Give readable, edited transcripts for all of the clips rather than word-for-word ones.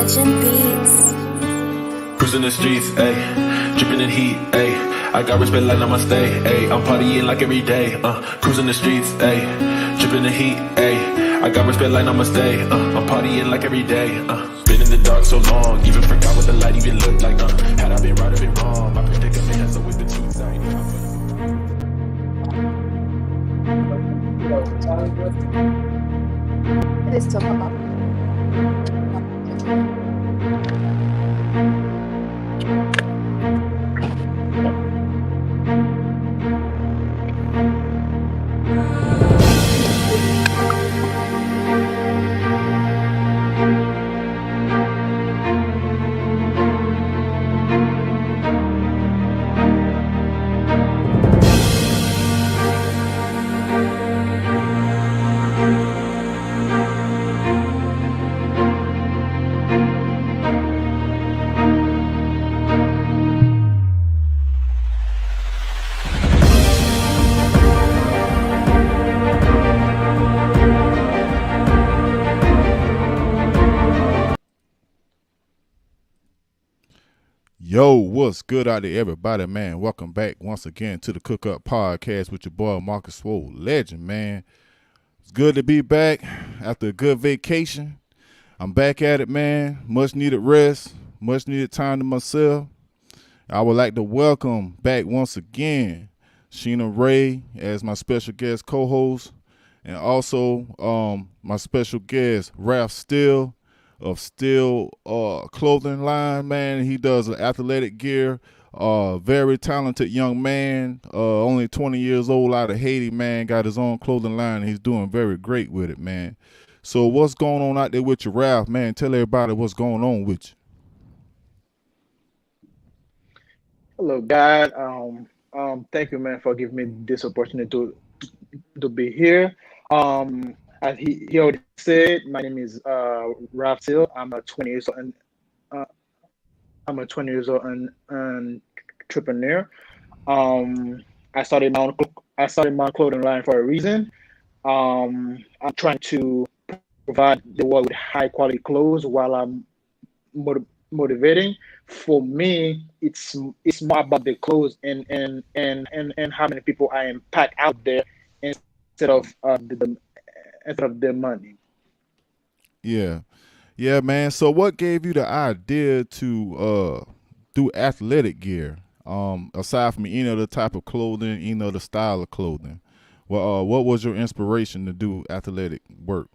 Legend Beats. Cruising the streets, ayy, dripping in heat, ayy. I got respect like namaste, ayy. I'm partying like every day, cruising the streets, ayy, dripping in heat, ayy. I got respect like namaste, I'm partying like every day, been in the dark so long, even forgot what the light even looked like, had I been right or been wrong, my predicament has always been too tight. It is still up. Yo, what's good out there, everybody, man? Welcome back once again to the Cook Up Podcast with your boy Marcus Swole, legend, man. It's good to be back after a good vacation. I'm back at it, man. Much needed rest, much needed time to myself. I would like to welcome back once again Sheena Ray as my special guest co-host, and also my special guest Ralp Styl of Styl clothing line, man. He does athletic gear. Very talented young man. Only 20 years old, out of Haiti, man. Got his own clothing line. And he's doing very great with it, man. So what's going on out there with you, Ralph, man? Tell everybody what's going on with you. Hello, guys. Thank you, man, for giving me this opportunity to be here. As he already said, my name is Ralp Styl. I'm a 20 years old entrepreneur. I started my clothing line for a reason. I'm trying to provide the world with high quality clothes while I'm motivating. For me, it's more about the clothes and how many people I impact out there instead of the money. Yeah, man. So what gave you the idea to do athletic gear? Aside from any other type of clothing, any other style of clothing, well, what was your inspiration to do athletic work?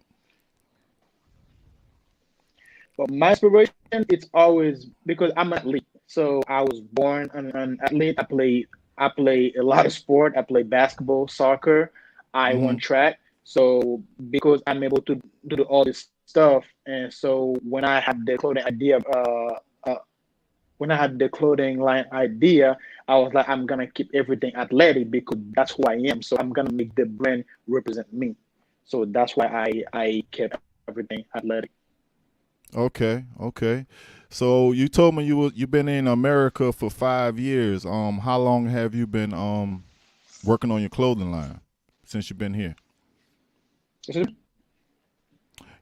But my inspiration, it's always because I'm an athlete. So I was born an athlete. I play a lot of sport. I play basketball, soccer. I won track. So because I'm able to do all this stuff, and so when I had the clothing idea, when I had the clothing line idea, I was like, I'm gonna keep everything athletic because that's who I am. So I'm gonna make the brand represent me. So that's why I kept everything athletic. Okay. So you told me you've been in America for 5 years. How long have you been working on your clothing line since you've been here?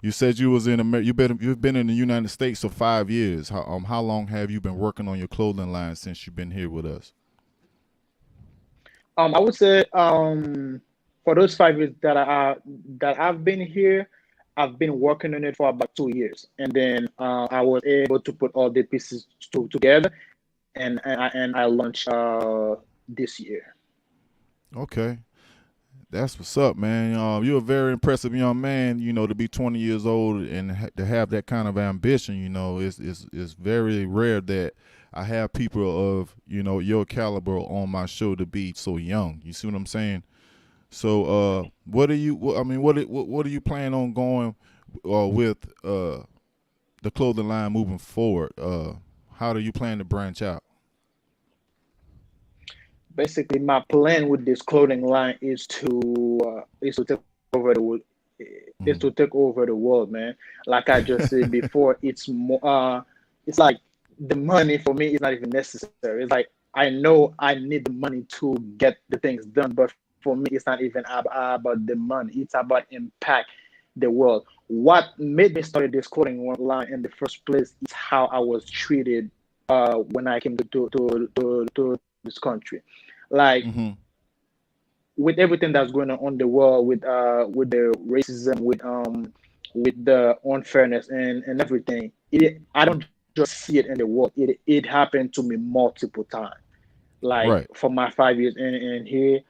You said you was in America. You've been in the United States for 5 years. How long have you been working on your clothing line since you've been here with us? I would say for those 5 years that I've been here, I've been working on it for about 2 years, and then I was able to put all the pieces together, and I launched this year. Okay. That's what's up, man. You're a very impressive young man, to be 20 years old and to have that kind of ambition, it's very rare that I have people of, your caliber on my show to be so young. You see what I'm saying? So, what do you plan on going with the clothing line moving forward? How do you plan to branch out? Basically, my plan with this clothing line is to take over the world. Is to take over the world, man. Like I just said before, it's more. It's like the money for me is not even necessary. It's like I know I need the money to get the things done, but for me, it's not even about the money. It's about impact the world. What made me started this clothing line in the first place is how I was treated when I came to this country. Like Mm-hmm. with everything that's going on in the world, with the racism, with the unfairness and everything, I don't just see it in the world. It happened to me multiple times. Like Right. for my 5 years in here,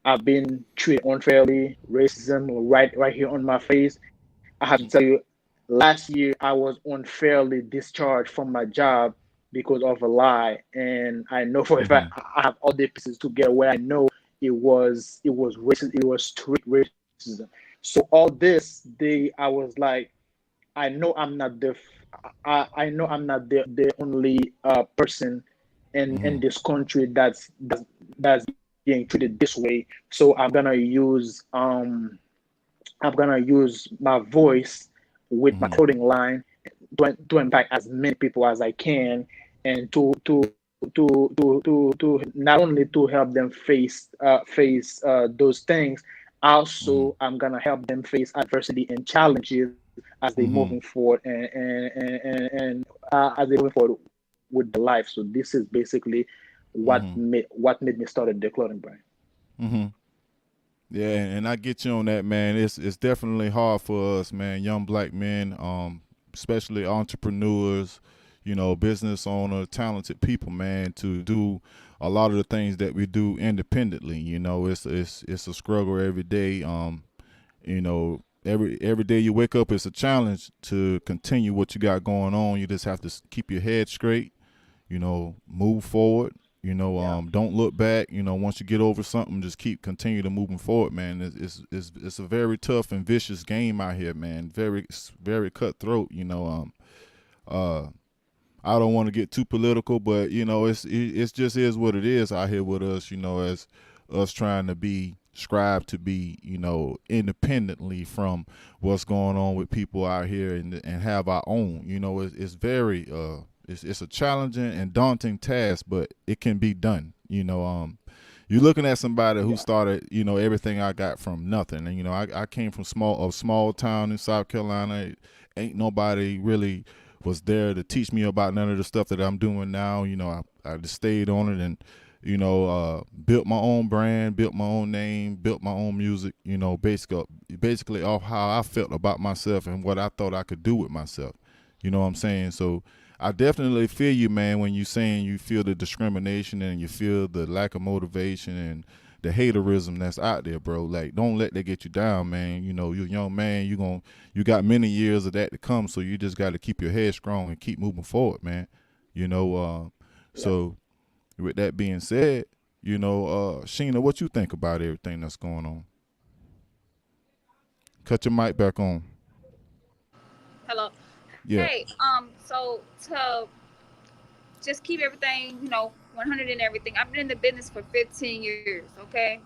I've been treated unfairly, racism right here on my face. I have to tell you, last year I was unfairly discharged from my job because of a lie, and I know for a Mm-hmm. fact I have all the pieces together where I know it was racist, it was strict racism. So all this, I was like, I know I'm not I know I'm not the only person in Mm-hmm. this country that's being treated this way. So I'm gonna use my voice with my Mm-hmm. clothing line to impact as many people as I can, and to not only to help them face those things. Mm-hmm. Also, I'm gonna help them face adversity and challenges as they moving Mm-hmm. forward and as they moving forward with the life. So this is basically Mm-hmm. what made me started the clothing brand. Mm-hmm. Yeah, and I get you on that, man. It's definitely hard for us, man, young black men, especially entrepreneurs, business owner, talented people, man, to do a lot of the things that we do independently. It's a struggle every day. Every day you wake up, it's a challenge to continue what you got going on. You just have to keep your head straight, move forward. Yeah, Don't look back. Once you get over something, just continue to moving forward, man. It's a very tough and vicious game out here, man. Very cutthroat. Uh, I don't want to get too political, but it's just is what it is out here with us. As us trying to be strive to be independently from what's going on with people out here and have our own. It's very it's a challenging and daunting task, but it can be done. You're looking at somebody who yeah, started, everything I got from nothing. And I came from a small town in South Carolina. Ain't nobody really was there to teach me about none of the stuff that I'm doing now. I just stayed on it and built my own brand, built my own name, built my own music. Basically off how I felt about myself and what I thought I could do with myself. You know what I'm saying? So I definitely feel you, man, when you saying you feel the discrimination and you feel the lack of motivation and the haterism that's out there, bro. Like, don't let that get you down, man. You're a young man. You got many years of that to come, so you just got to keep your head strong and keep moving forward, man. You know, yeah. so with that being said, Sheena, what you think about everything that's going on? Cut your mic back on. Hello. Yeah. Hey, so to just keep everything, 100 and everything. I've been in the business for 15 years, okay?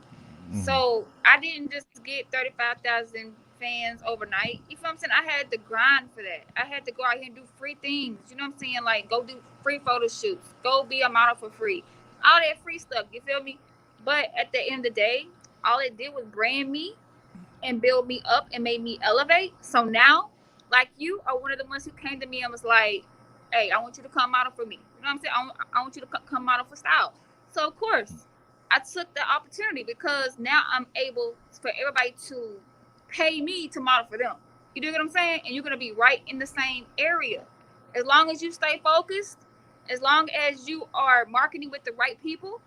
Mm-hmm. So I didn't just get 35,000 fans overnight. You feel what I'm saying? I had to grind for that. I had to go out here and do free things. You know what I'm saying? Like go do free photo shoots, go be a model for free, all that free stuff. You feel me? But at the end of the day, all it did was brand me and build me up and made me elevate. So now, like you are one of the ones who came to me and was like, "Hey, I want you to come model for me." You know what I'm saying? I want you to come model for Style. So of course, I took the opportunity because now I'm able for everybody to pay me to model for them. You do what I'm saying? And you're gonna be right in the same area. As long as you stay focused, as long as you are marketing with the right people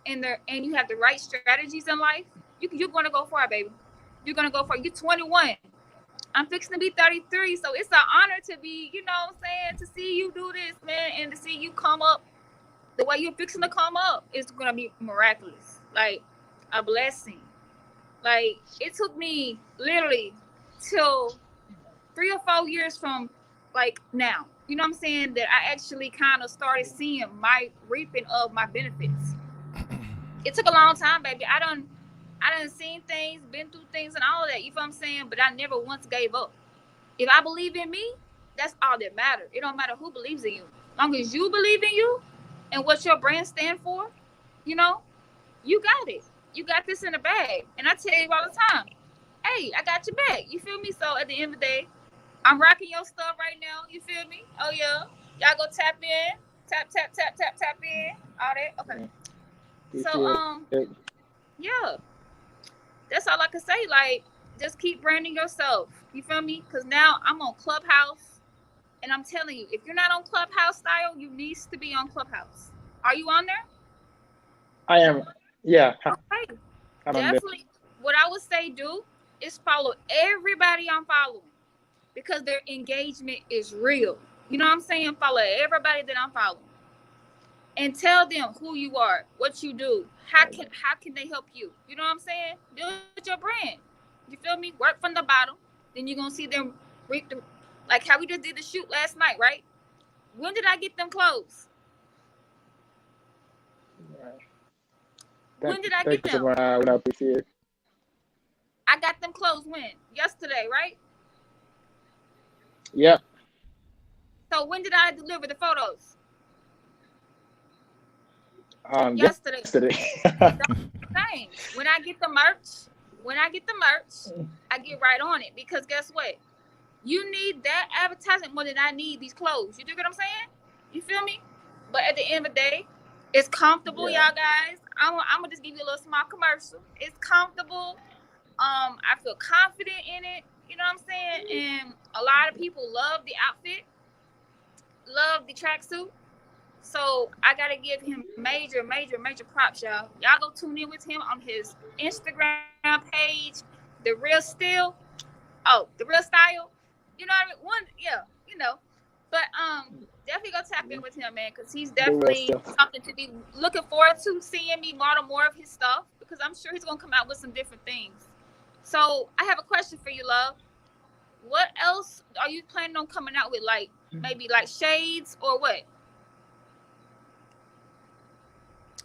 and you have the right strategies in life, you're gonna go far, baby. You're gonna go far. You're 21. I'm fixing to be 33, so it's an honor to be, what I'm saying, to see you do this, man, and to see you come up the way you're fixing to come up is gonna be miraculous, like a blessing. Like it took me literally till 3 or 4 years from like now. You know what I'm saying? That I actually kind of started seeing my reaping of my benefits. It took a long time, baby. I done seen things, been through things and all that. You feel what I'm saying? But I never once gave up. If I believe in me, that's all that matters. It don't matter who believes in you. As long as you believe in you and what your brand stand for, you know, you got it. You got this in the bag. And I tell you all the time, hey, I got your back. You feel me? So at the end of the day, I'm rocking your stuff right now. You feel me? Oh yeah. Y'all go tap in. Tap in. All that. Okay. So Appreciate it. yeah. That's all I can say. Like, just keep branding yourself. You feel me? Cause now I'm on Clubhouse. And I'm telling you, if you're not on Clubhouse Style, you need to be on Clubhouse. Are you on there? I am. Yeah, Okay. I'm on there. Definitely. What I would say do is follow everybody I'm following because their engagement is real. You know what I'm saying? Follow everybody that I'm following. And tell them who you are, what you do, how can they help you? You know what I'm saying? Build your brand. You feel me? Work from the bottom, then you're gonna see them reap the like how we just did the shoot last night, right? When did I get them clothes? When did I Thank get you so them? much. I would appreciate it. I got them clothes when? Yesterday, right? Yeah. So when did I deliver the photos? Yesterday. Yesterday. Same. When I get the merch, I get right on it because guess what? You need that advertisement more than I need these clothes. You do what I'm saying? You feel me? But at the end of the day, it's comfortable, Yeah. y'all guys. I'm gonna just give you a little small commercial. It's comfortable. I feel confident in it. You know what I'm saying? And a lot of people love the outfit, love the tracksuit. So I gotta give him major props, y'all. Y'all go tune in with him on his Instagram page, the real Styl. Oh, the real Style. You know what I mean? One, yeah, you know. But definitely go tap in with him, man, because he's The real definitely stuff. something to be looking forward to seeing me model more of his stuff because I'm sure he's gonna come out with some different things. So I have a question for you, love. What else are you planning on coming out with? Like maybe like shades or what?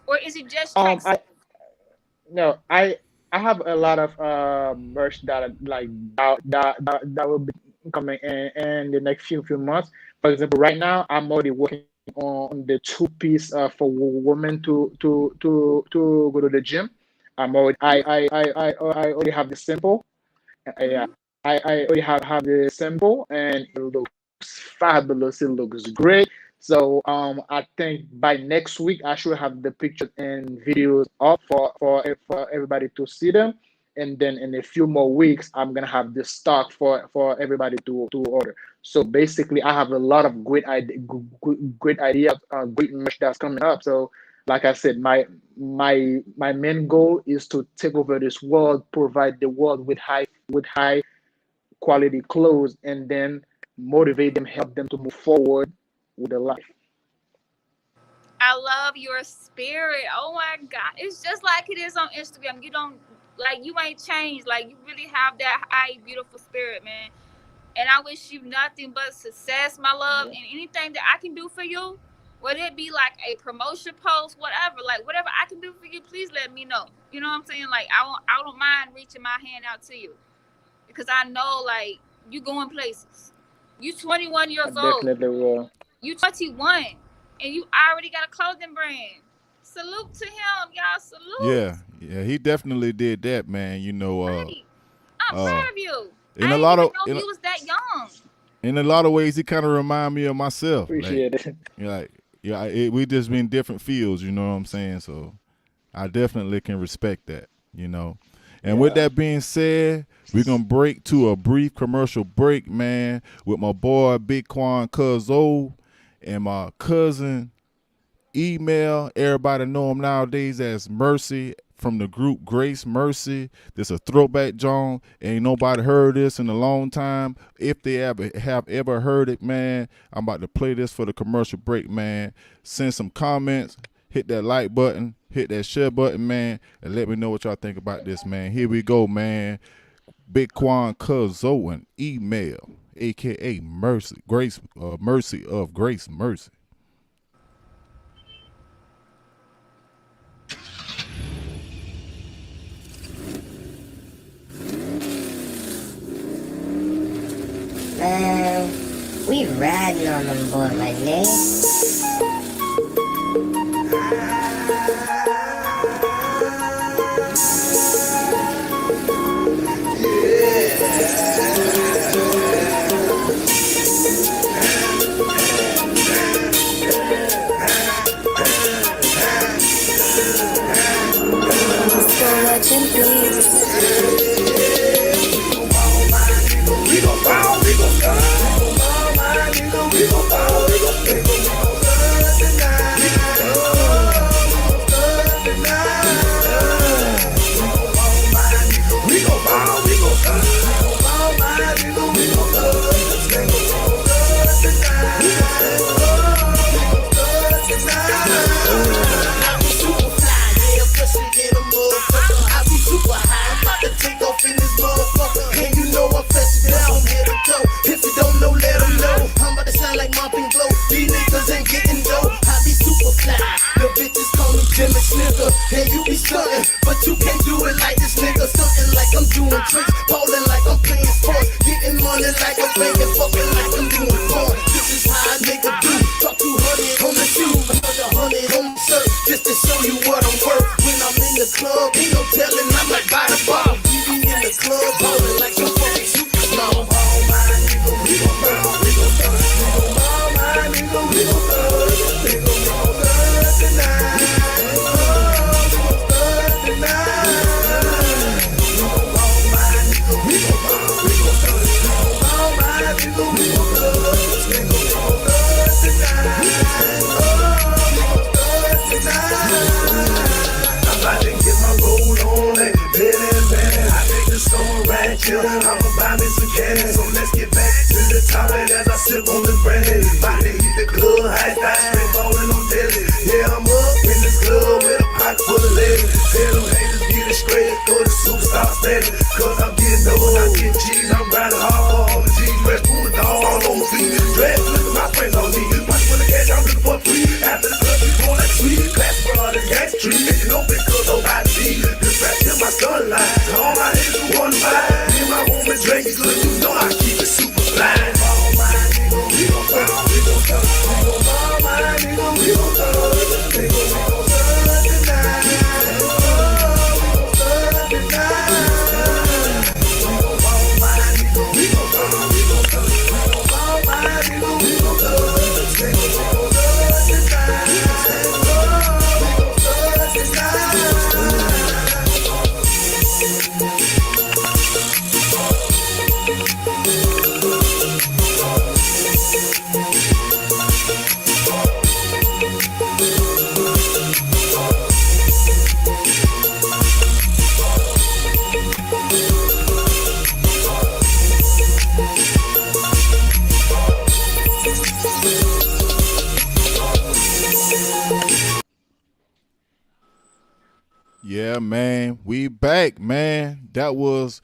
Or is it just I tracksuit? no, I have a lot of merch like that will be coming in the next few months. For example, right now I'm already working on the two piece for women to go to the gym. I'm already I already have the sample. Yeah, Mm-hmm. I already have the sample and it looks fabulous. It looks great. So I think by next week I should have the pictures and videos up for everybody to see them. And then in a few more weeks, I'm gonna have the stock for everybody to order. So basically, I have a lot of great ideas, great merch that's coming up. So like I said, my main goal is to take over this world, provide the world with high quality clothes, and then motivate them, help them to move forward with their life. I love your spirit. Oh my God. It's just like it is on Instagram. You don't like you ain't changed. Like you really have that high, beautiful spirit, man. And I wish you nothing but success, my love. Yeah, And anything that I can do for you, whether it be like a promotion post, whatever, like whatever I can do for you, please let me know. You know what I'm saying? Like I don't mind reaching my hand out to you because I know like you going places. You 21 I years old. definitely will. You 21 and you already got a clothing brand. Salute to him, y'all. Yeah, Salute. yeah, he definitely did that, man. Right. I'm uh, proud of you. in I a didn't lot even of know you was that young. in a lot of ways, he kind of remind me of myself. Like, Appreciate it. like, yeah, we just been different fields. You know what I'm saying? So I definitely can respect that. You know. And with Yeah. that being said, we're gonna break to a brief commercial break, man, with my boy Big Quan Cuzzo and my cousin Email. Everybody know him nowadays as Mercy from the group Grace Mercy. This a throwback John. Ain't nobody heard this in a long time. If they ever heard it, man, I'm about to play this for the commercial break, man. Send some comments, hit that like button, hit that share button, man, and let me know what y'all think about this, man. Here we go, man. Big Quan Cuzzo and Email, aka Mercy, Grace, Mercy of Grace Mercy. Man, we riding on them boy, my nigga. Yeah. So legend beats. And you be stunting, but you can't do it like this nigga. Stunting like I'm doing tricks, ballin' like I'm playing sports, getting money like I'm banking, fucking like I'm doing porn. This is how a nigga do. Drop 200 on the shoe, another 100 on the shirt, just to show you what I'm worth. When I'm in the club, ain't no telling, I'm like by the bar. We be in the club, ballin' like some fucking superstar. All my nigga, we gon' ball, we gon' ball, all my nigga, we gon' ball, we gon' ball tonight. I'ma buy me some candy, so let's get back to the topic as I sip on this brandy. About to hit the club, high five, straight ballin' on daily. Yeah, I'm up in this club with a pocket full of ladies. Tell them haters get it straight, throw the superstar steady. Cause I'm getting double, I'm getting cheese, I'm grinding hard for all the G's. Red spoon with the all on my feet. Drag, look at my friends on me. Watch for the cash, I'm looking for free. After the club, we going like sweet. Class brothers, gangsta street. And you know because nobody see. This rap till my sunlight. And all my haters who wanna buy. Drink it good, you know I keep it super fly. All my nigga, we gon' ball, we gon' ball, we gon' ball, my nigga, we gon' ball, we gon' ball tonight. We gon' ball tonight. We gon' ball, my nigga, we gon' ball, we gon' ball, we gon' ball, my nigga, we gon' ball, we gon' ball tonight. We gon' ball tonight. Yeah, man, we back, man. That was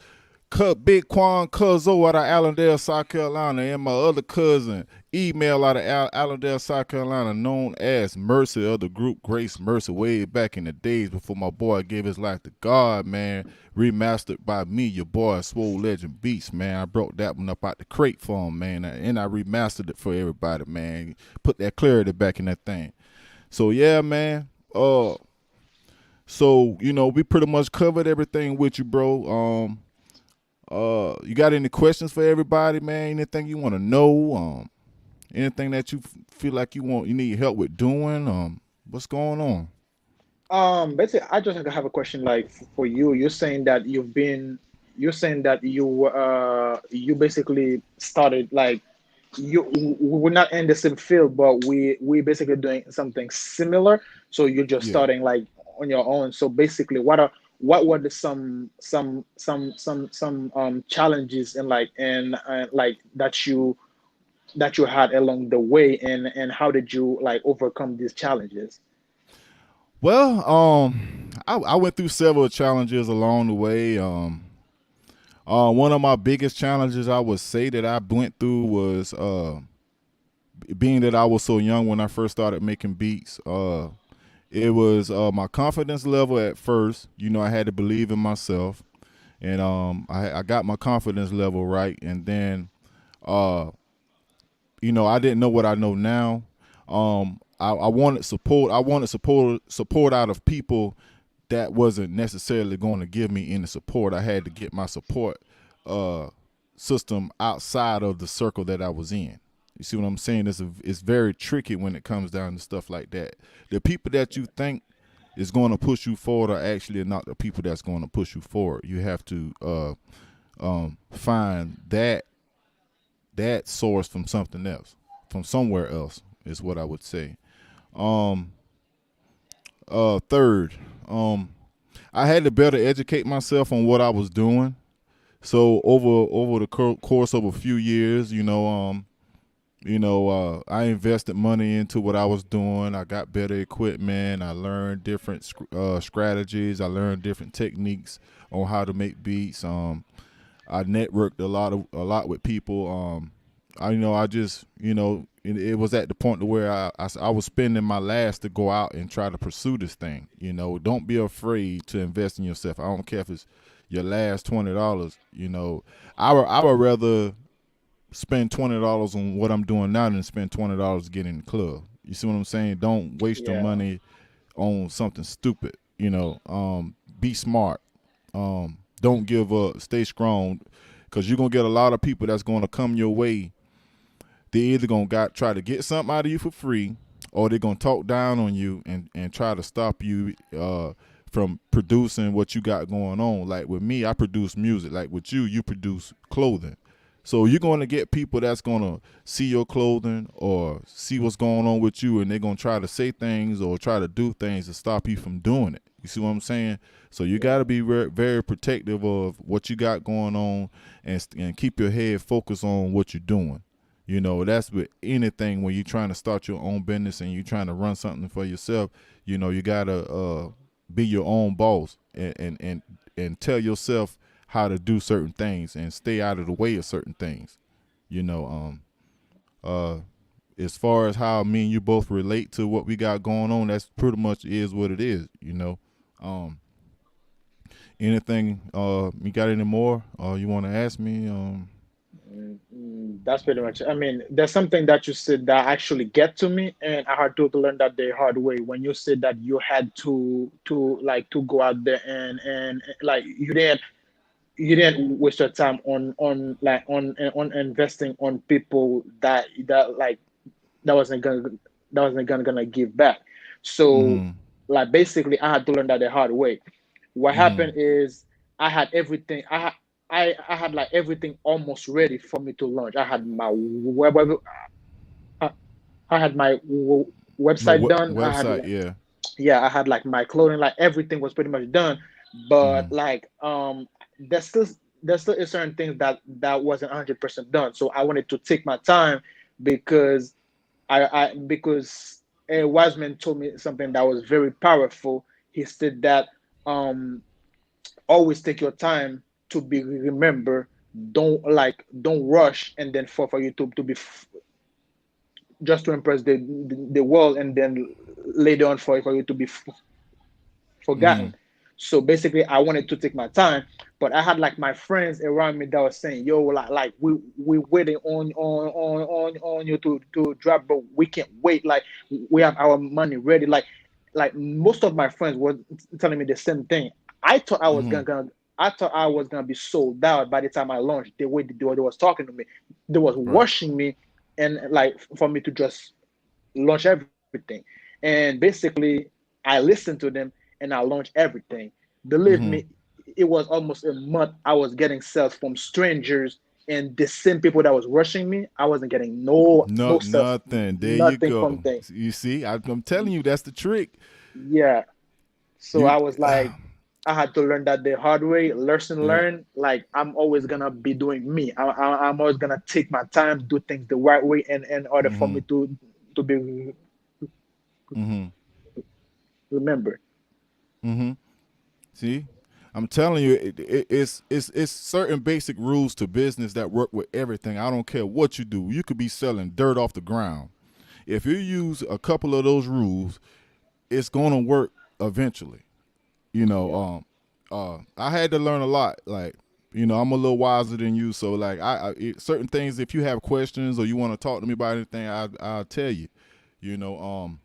Big Quan Cuzzo out of Allendale, South Carolina, and my other cousin, Email out of Allendale, South Carolina, known as Mercy of the group Grace Mercy, way back in the days before my boy gave his life to God, man. Remastered by me, your boy, Swole Legend Beats, man. I brought that one up out the crate for him, man, and I remastered it for everybody, man. Put that clarity back in that thing. So, yeah, man. So, you know, we pretty much covered everything with you, bro. You got any questions for everybody, man? Anything you want to know? Anything that you feel like you need help with doing? What's going on? Basically, I just have a question like for you. You're saying that you basically started like we're not in the same field, but we basically doing something similar. So you're just Yeah. starting like on your own. So basically, what were the some challenges and like that you had along the way, and how did you like overcome these challenges? Well, I went through several challenges along the way. One of my biggest challenges I would say that I went through was being that I was so young when I first started making beats. It was my confidence level at first. You know, I had to believe in myself, and I got my confidence level right, and then you know, I didn't know what I know now. I wanted support. I wanted support out of people that wasn't necessarily going to give me any support. I had to get my support system outside of the circle that I was in. You see what I'm saying? It's very tricky when it comes down to stuff like that. The people that you think is going to push you forward are actually not the people that's going to push you forward. You have to find that source from something else, from somewhere else, is what I would say. Um, Third, I had to better educate myself on what I was doing. So over the course of a few years, I invested money into what I was doing. I got better equipment. I learned different strategies. I learned different techniques on how to make beats. I networked a lot with people. I just it was at the point to where I was spending my last to go out and try to pursue this thing. Don't be afraid to invest in yourself. I don't care if it's your last $20. I would rather spend $20 on what I'm doing now than spend $20 to get in the club. You see what I'm saying? Don't waste your Yeah. money on something stupid. Be smart. Don't give up. Stay strong, because you're gonna get a lot of people that's gonna come your way. They either gonna try to get something out of you for free, or they're gonna talk down on you and try to stop you from producing what you got going on. Like with me, I produce music. Like with you, you produce clothing. So you're going to get people that's going to see your clothing or see what's going on with you, and they're going to try to say things or try to do things to stop you from doing it. You see what I'm saying? So you got to be very, very protective of what you got going on, and keep your head focused on what you're doing. That's with anything when you're trying to start your own business and you're trying to run something for yourself. You got to be your own boss, and tell yourself how to do certain things and stay out of the way of certain things. You know, uh, as far as how me and you both relate to what we got going on, that's pretty much is what it is. Um, Anything? You got any more? You want to ask me? That's pretty much. I mean, there's something that you said that actually get to me, and I had to learn that the hard way. When you said that you had to go out there and like you didn't waste your time on investing on people that like that wasn't gonna that wasn't gonna give back. So Mm-hmm. like basically I had to learn that the hard way. What happened Mm-hmm. is I had everything I had like everything almost ready for me to launch. I had my I I had my No website done. I had website. like, Yeah. yeah, I had like my clothing, like everything was pretty much done. Mm-hmm. But like there's still there's still certain things that wasn't 100% done. So I wanted to take my time because because a wise man told me something that was very powerful. He said that um always take your time to be remember. Don't rush and then for you to be just to impress the world, and then later on for you to be Mm-hmm. forgotten. So basically, I wanted to take my time, but I had like my friends around me that was saying, "Yo, like we waiting on you to drop, but we can't wait. Like we have our money ready." Like most of my friends were telling me the same thing. I thought I was Mm-hmm. gonna I thought I was gonna be sold out by the time I launched. The way they was talking to me, they was Right. rushing me, and like for me to just launch everything. And basically, I listened to them and I launched everything. Believe Mm-hmm. me, it was almost a month I was getting sales from strangers, and the same people that was rushing me, I wasn't getting no sales, Nothing. There you nothing from go. them. You see, I'm telling you, that's the trick. Yeah. So You. I was like, I had to learn that the hard way, lesson Yeah. learned. Like I'm always gonna be doing me. I'm always gonna take my time, do things the right way, and in order for Mm-hmm. me to be Mm-hmm. remembered. Mm-hmm. See, I'm telling you, it's certain basic rules to business that work with everything. I don't care what you do. You could be selling dirt off the ground. If you use a couple of those rules, it's gonna work eventually. Yeah. I had to learn a lot. Like, I'm a little wiser than you, so like, certain things. If you have questions or you want to talk to me about anything, I'll tell you. You know,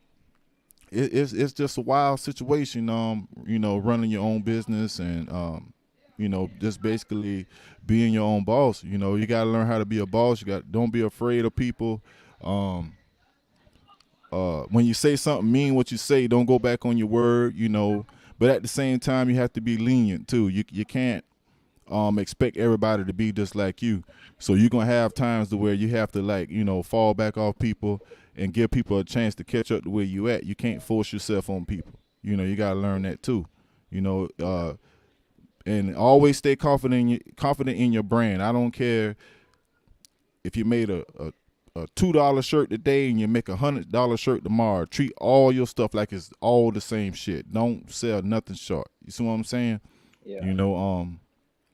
it's just a wild situation. Running your own business and just basically being your own boss. You got to learn how to be a boss. Don't be afraid of people. Um, when you say something, mean what you say. Don't go back on your word, you know. But at the same time, you have to be lenient too. You can't expect everybody to be just like you. So you're gonna have times to where you have to, like, you know, fall back off people and give people a chance to catch up to where you at. You can't force yourself on people. You know, you gotta learn that too. You know, and always stay confident in your brand. I don't care if you made a $2 shirt today and you make $100 shirt tomorrow. Treat all your stuff like it's all the same shit. Don't sell nothing short. You see what I'm saying? Yeah. You know,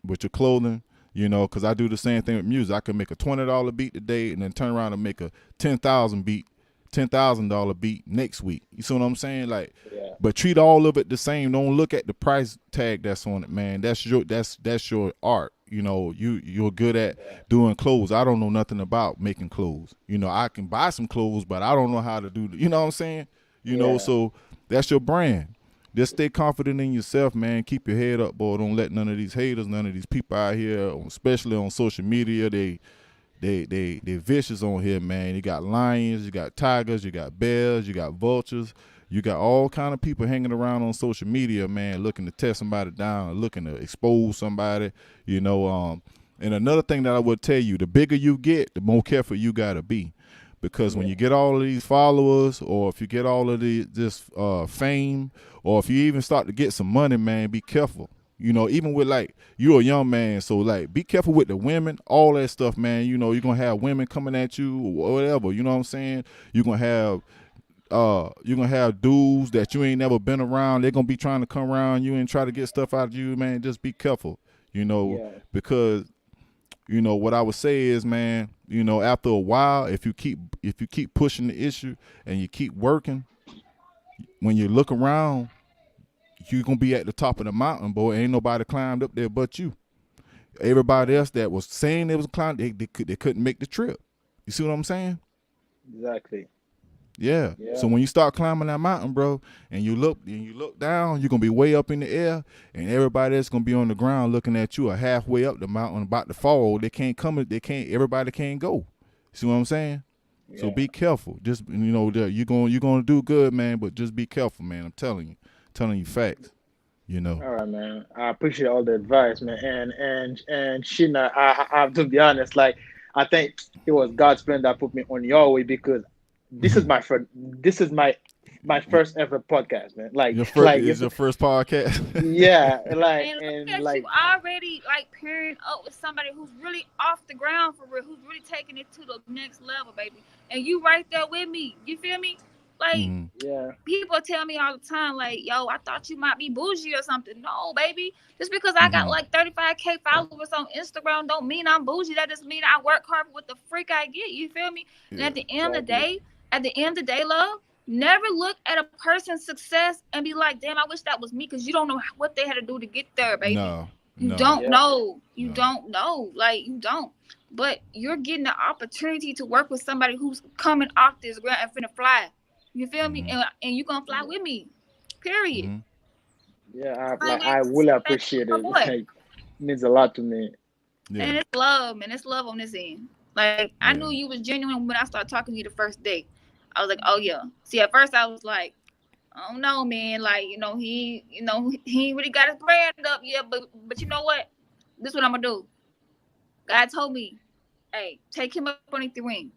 with your clothing, you know, because I do the same thing with music. I can make a $20 beat today and then turn around and make a $10,000 beat next week. You see what I'm saying? Like, Yeah. but treat all of it the same. Don't look at the price tag that's on it, man. That's your art. You know, you're good at doing clothes. I don't know nothing about making clothes. You know, I can buy some clothes, but I don't know how to do. You know what I'm saying? You know, so that's your brand. Just stay confident in yourself, man. Keep your head up, boy. Don't let none of these haters, none of these people out here, especially on social media, they vicious on here, man. You got lions, you got tigers, you got bears, you got vultures. You got all kind of people hanging around on social media, man, looking to tear somebody down, looking to expose somebody, you know. And another thing that I would tell you, the bigger you get, the more careful you got to be. Because when you get all of these followers, or if you get all of this fame, or if you even start to get some money, man, be careful. You know, even with, like, you're a young man, so, like, be careful with the women, all that stuff, man. You know, you're going to have women coming at you or whatever, you know what I'm saying? You're going to have dudes that you ain't never been around. They're going to be trying to come around you and try to get stuff out of you, man. Just be careful, you know, because, you know, what I would say is, man, you know, after a while, if you keep pushing the issue and you keep working, when you look around, you're going to be at the top of the mountain, boy. Ain't nobody climbed up there but you. Everybody else that was saying they was climbing, they couldn't make the trip. You see what I'm saying? Exactly. Yeah. So when you start climbing that mountain, bro, and you look down, you're gonna be way up in the air, and everybody that's gonna be on the ground looking at you are halfway up the mountain, about to fall. Everybody can't go. See what I'm saying? Yeah. So be careful. Just, you know, you're gonna do good, man, but just be careful, man. I'm telling you facts. You know. All right, man. I appreciate all the advice, man. And Sheena, I have to be honest. Like, I think it was God's plan that put me on your way, because this is my first. This is my first ever podcast, man. Like, your first podcast. Yeah, like, And look and at like, you already, like, pairing up with somebody who's really off the ground for real, who's really taking it to the next level, baby. And you right there with me. You feel me? Like, people tell me all the time, like, yo, I thought you might be bougie or something. No, baby. Just because I got like 35K followers on Instagram don't mean I'm bougie. That just mean I work hard for what the freak I get. You feel me? And at the end of the day, love, never look at a person's success and be like, damn, I wish that was me, because you don't know what they had to do to get there, baby. You don't know. You don't know. Like, you don't. But you're getting the opportunity to work with somebody who's coming off this ground and finna fly. You feel me? And you gonna fly with me. Period. Yeah, I really appreciate it. Like, it means a lot to me. Yeah. And it's love, man. It's love on this end. Like, I knew you was genuine when I started talking to you the first day. I was like, oh yeah. See, at first I was like, I don't know, man. Like, he ain't really got his brand up yet. But you know what? This is what I'm gonna do. God told me, hey, take him up underneath the wing.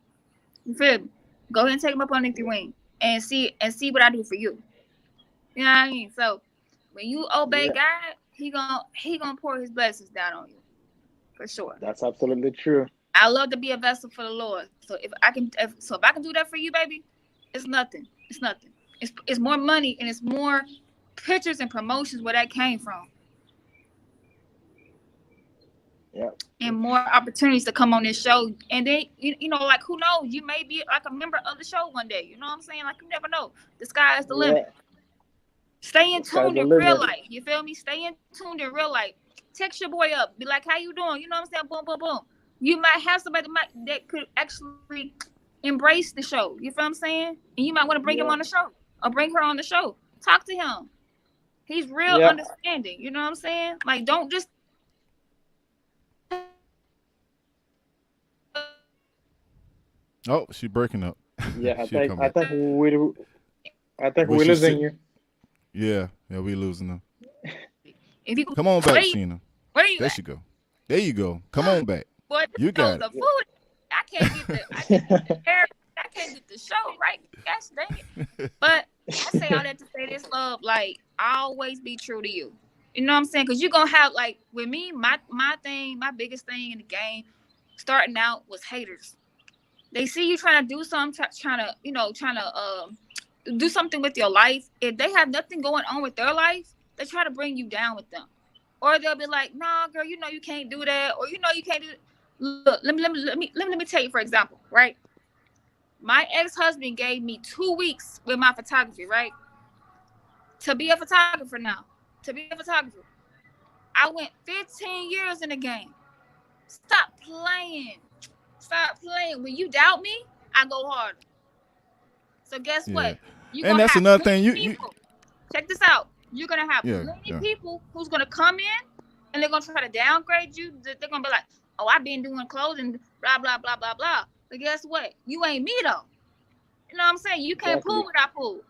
You feel me? Go ahead and take him up underneath the wing. And see what I do for you. You know what I mean? So when you obey God, he gonna pour his blessings down on you, for sure. That's absolutely true. I love to be a vessel for the Lord. So if I can do that for you, baby, it's nothing. It's nothing. It's more money, and it's more pictures and promotions where that came from. Yeah. And more opportunities to come on this show. And then, you know, like, who knows? You may be like a member of the show one day. You know what I'm saying? Like, you never know. The sky is the limit. Stay in tune in real life. You feel me? Stay in tune in real life. Text your boy up. Be like, how you doing? You know what I'm saying? Boom, boom, boom. You might have somebody that could actually embrace the show. You feel what I'm saying? And you might want to bring him on the show or bring her on the show. Talk to him. He's real understanding. You know what I'm saying? Like, don't just. Oh, she breaking up. Yeah, She'll come back. I think But we're she losing sit. you. Yeah, we losing her. If you Come on where back, you Sheena. where you There at? she go. There you go. Come on back. Boy, You so got it. the food I can't get the air, I can't get the show right. Gosh dang it. But I say all that to say this, love, like I always be true to you. You know what I'm saying? Because you're gonna have like with me, my thing, my biggest thing in the game starting out was haters. They see you trying to do something, trying to, trying to do something with your life. If they have nothing going on with their life, they try to bring you down with them. Or they'll be like, "Nah, girl, you know you can't do that," or you can't do. Look, let me tell you, for example, right? My ex-husband gave me 2 weeks with my photography, right? To be a photographer now. To be a photographer. I went 15 years in the game. Stop playing. Stop playing. When you doubt me, I go harder. So guess Yeah. what? You're And gonna that's have another thing. plenty You people. Check this out. You're gonna have yeah, plenty yeah. people who's gonna come in and they're gonna try to downgrade you. They're gonna be like, "Oh, I've been doing clothing, blah blah blah blah blah." But guess what? You ain't me though. You know what I'm saying? You can't pull Exactly. what I pull.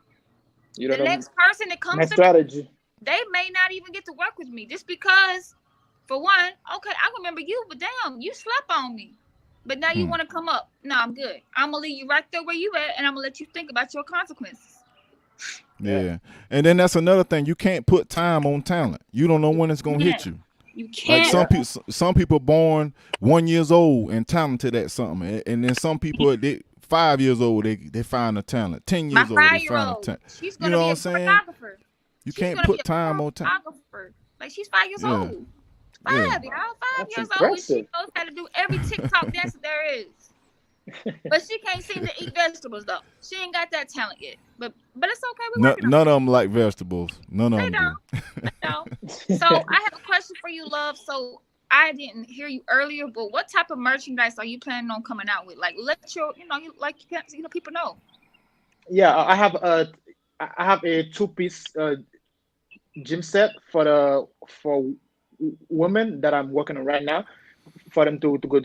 You The don't know next person that my comes to me, strategy. they may not even get to work with me just because, for one, okay, I remember you, but damn, you slept on me. But now you Hmm. want to come up. No, I'm good. I'm gonna leave you right there where you at, and I'm gonna let you think about your consequences. Yeah, Yeah. And then that's another thing. You can't put time on talent. You don't know when it's gonna Yeah, hit you. you Like can't. yeah, some people born 1 years old and talented at something, and then some people they 5 years old they find a talent. ten My years old they find a 5-year-old, talent. she's You gonna know be what a I'm saying? choreographer. You She's can't gonna be put a time on time. choreographer. Like she's 5 years Yeah, old. yeah. 5, y'all. five that's years old, and she impressive. knows how to do every TikTok dance that there is. But she can't seem to eat vegetables though. She ain't got that talent yet. But it's okay. We're No, working on none of them like vegetables. None of it. They them do. don't. They don't. So I have a question for you, love. So I didn't hear you earlier, but what type of merchandise are you planning on coming out with? Like, let your, people know. Yeah, I have a two-piece gym set for women that I'm working on right now. For them to go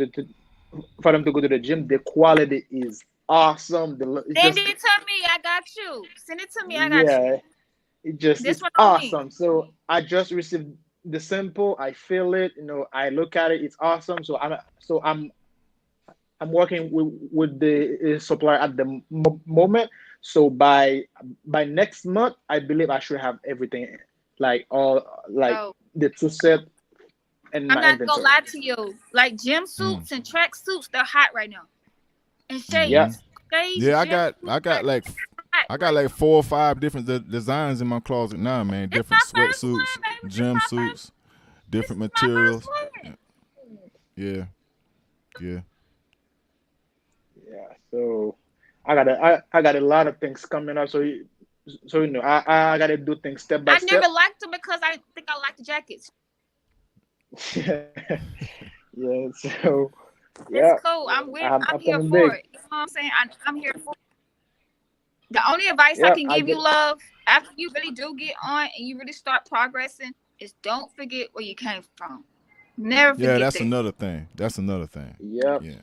for them to go to the gym. The quality is awesome. It's Send just it to me. I got you. Send it to me. I got you. yeah, This it's one on me. awesome. So I just received the sample. I feel it. I look at it. It's awesome. I'm working with the supplier at the moment. So by next month, I believe I should have everything, like all like So the two set in I'm my not gonna inventory. lie to you. Like gym Mm. suits and track suits, they're hot right now. And Yeah, Hmm. shades, Yeah, I gym got suits, I got like hot I got right like now. 4 or 5 different designs in my closet now, man. This Different my first sweatsuits, one, baby. This gym my first. suits, This different is my first materials. one. Yeah, yeah. yeah. So I got a lot of things coming up. I gotta do things step by I never step. liked them because I think I like the jackets. Yeah. So It's yeah, cool. I'm with. I'm I'm here coming for big. it. You know what I'm saying? I'm here for it. The only advice I Yeah, can I give you, get love, after you really do get on and you really start progressing, is don't forget where you came from. Never Yeah, forget that's that. another thing. That's another thing. Yep. Yeah.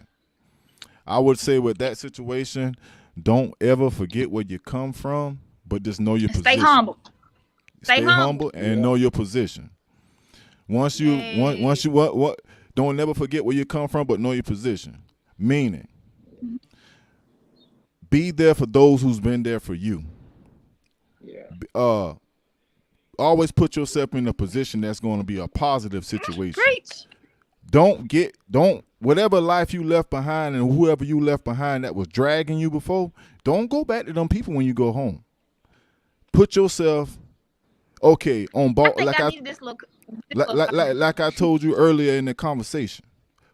I would say with that situation, don't ever forget where you come from, but just know your And stay position. humble. Stay Stay humble. humble and Yeah. know your position. Yeah. Once you what don't never forget where you come from, but know your position. Meaning, be there for those who's been there for you. Yeah. Uh, always put yourself in a position that's going to be a positive situation. Preach. Don't whatever life you left behind and whoever you left behind that was dragging you before, don't go back to them people when you go home. Put yourself okay on I ball think I needed this look. This like little like like, conversation. like I told you earlier in the conversation.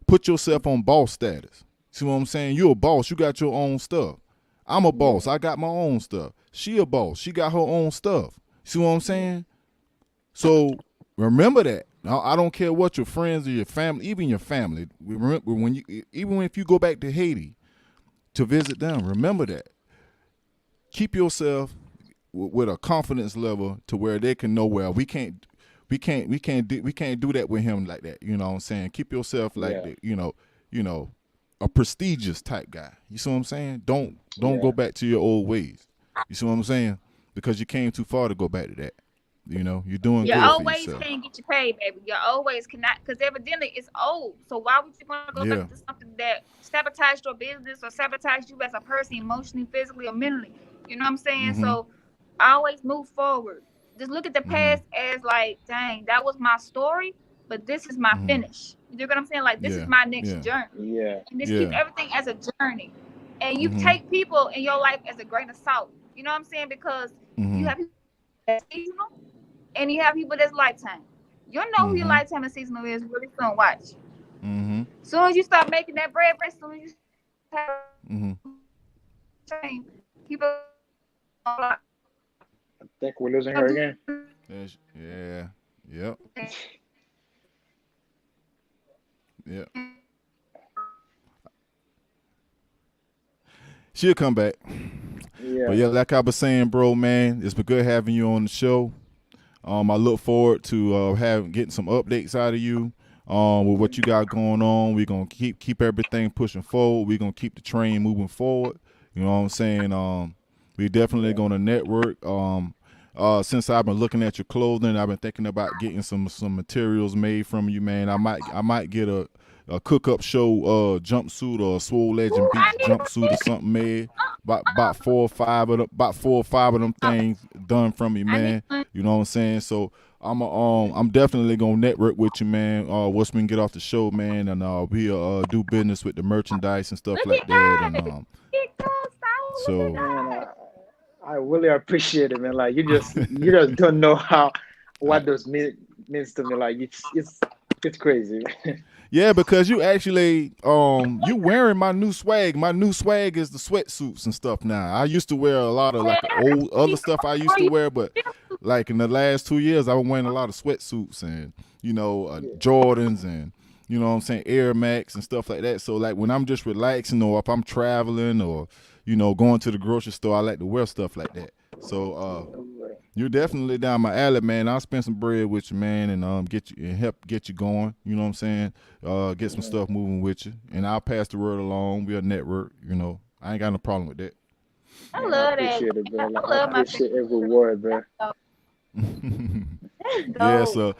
Put yourself on boss status. See what I'm saying? You're a boss. You got your own stuff. I'm a boss. I got my own stuff. She a boss. She got her own stuff. See what I'm saying? So remember that. Now, I don't care what your friends or your family, even your family. Remember when you, even if you go back to Haiti to visit them, remember that. Keep yourself with a confidence level to where they can know well. We can't do that with him like that. You know what I'm saying? Keep yourself like Yeah. that. You know. a prestigious type guy. You see what I'm saying? Don't Yeah. go back to your old ways. You see what I'm saying? Because you came too far to go back to that. You're doing You good for always yourself. can't get your pay, baby. You always cannot, because evidently it's old. So why would you want to go Yeah. back to something that sabotaged your business or sabotaged you as a person, emotionally, physically, or mentally? You know what I'm saying? Mm-hmm. So I always move forward. Just look at the Mm-hmm. past as like, dang, that was my story, but this is my Mm-hmm. finish. You know what I'm saying? Like this is Yeah. my next Yeah. journey. Yeah. And just keep Yeah. everything as a journey. And you Mm-hmm. take people in your life as a grain of salt. You know what I'm saying? Because Mm-hmm. you have people that's seasonal and you have people that's lifetime. You'll know who your Mm-hmm. lifetime and seasonal is really soon. Watch. Mm-hmm. Soon as you start making that bread, soon as you start Mm-hmm. saying people are I think we're losing her again. Yeah. Yep. Yep. She'll come back. But Yeah. yeah, like I was saying, bro, man, it's been good having you on the show. I look forward to getting some updates out of you with what you got going on. We're gonna keep everything pushing forward. We're gonna keep the train moving forward. You know what I'm saying? We definitely gonna network. Since I've been looking at your clothing, I've been thinking about getting some materials made from you, man. I might get a cook up show jumpsuit or a Swole Legend Beats jumpsuit or something made. About four or five of them things done from you, I need man. You know what I'm saying? So I'm definitely gonna network with you, man. Once we can get off the show, man, and we'll do business with the merchandise and stuff look like at that. God. And Look at God. Look so at Man, God. I really appreciate it, man. Like you just don't know how I, what those means to me. Like it's crazy. yeah, because you actually you wearing my new swag. My new swag is the sweatsuits and stuff now. I used to wear a lot of like old other stuff I used to wear, but like in the last 2 years, I've been wearing a lot of sweatsuits and Yeah. Jordans and you know what I'm saying, Air Max and stuff like that. So like when I'm just relaxing or if I'm traveling or going to the grocery store, I like to wear stuff like that. So you're definitely down my alley, man. I'll spend some bread with you, man, and get you and help get you going. You know what I'm saying? Get some stuff moving with you, and I'll pass the word along. We're a network. I ain't got no problem with that. I Man, I love that. appreciate it, bro. Like I I love my appreciate every word, bro. Yeah, dope.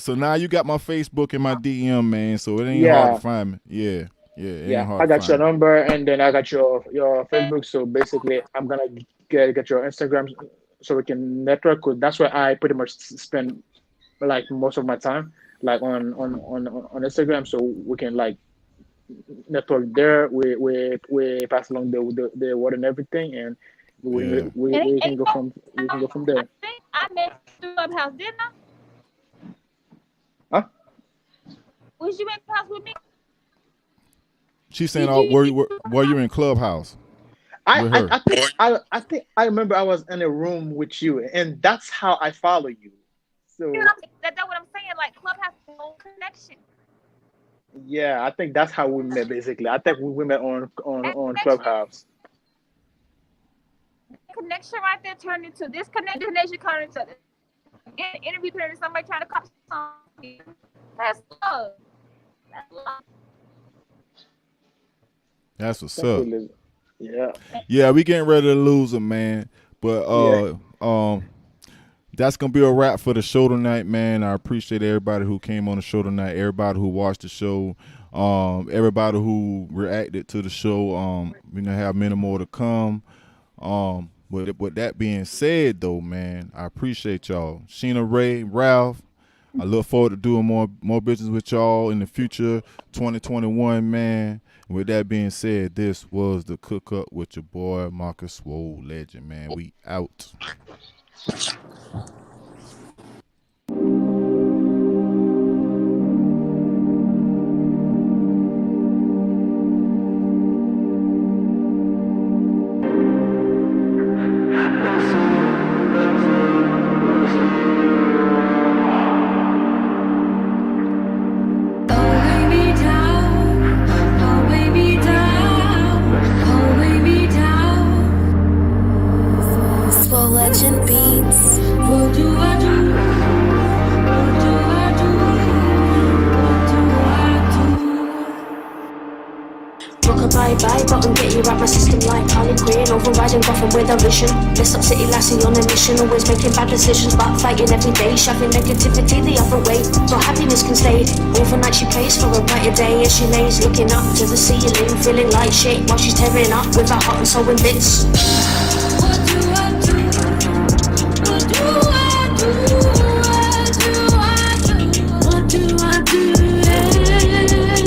so now you got my Facebook and my DM, man. So it ain't hard to Yeah. find me. Yeah, it ain't Yeah, hard I to got your find me. number and then I got your Facebook. So basically, I'm gonna get your Instagram so we can network. Cause that's where I pretty much spend like most of my time, like on Instagram. So we can like network there. We pass along the word and everything, and Yeah. we can go from there. I think I met you in Clubhouse, didn't I? Huh? Was you in Clubhouse with me? She's saying, Did you? were you in Clubhouse I, with I, her? I think I think I remember I was in a room with you, and that's how I follow you. You know So what I'm saying? That's what I'm saying. Like Clubhouse is no connection. yeah, I think that's how we met. Basically, I think we met That on connection, Clubhouse. connection right there turned into this connection turned into interview turned into somebody trying to copy something. That's love. That's love. That's what's Thank up. you, Liz. Yeah, Yeah, we getting ready to lose him, man. But yeah, that's gonna be a wrap for the show tonight, man. I appreciate everybody who came on the show tonight, everybody who watched the show, everybody who reacted to the show. We're gonna have many more to come. With that being said, though, man, I appreciate y'all. Sheena Ray, Ralph. I look forward to doing more business with y'all in the future, 2021, man. And with that being said, this was the Cook Up with your boy Marcus Swole Legend, man. We out. Legend Beats. bye-bye, but I'm getting you out my system like Harley Quinn, overriding Gotham with a vision. Messed up city lassie on a mission, always making bad decisions, but fighting every day, shoving negativity the other way. So happiness can stay. Overnight she prays for a brighter day as she lays looking up to the ceiling, feeling like shit while she's tearing up with her heart and soul in bits. What do I do? What do I do? What do I do?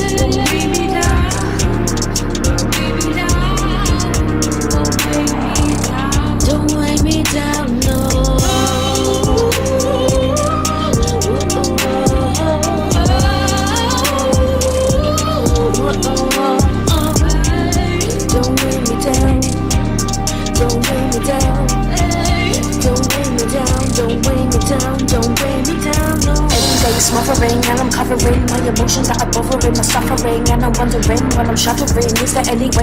Don't bring me down. Don't bring me down. Don't weigh me down, no. Don't weigh me down. Don't weigh me down. Don't weigh me down. Don't weigh me down. Don't weigh me down, no. Every day smothering and I'm covering my emotions that are bothering my suffering, and I'm wondering when I'm shuddering, is there any way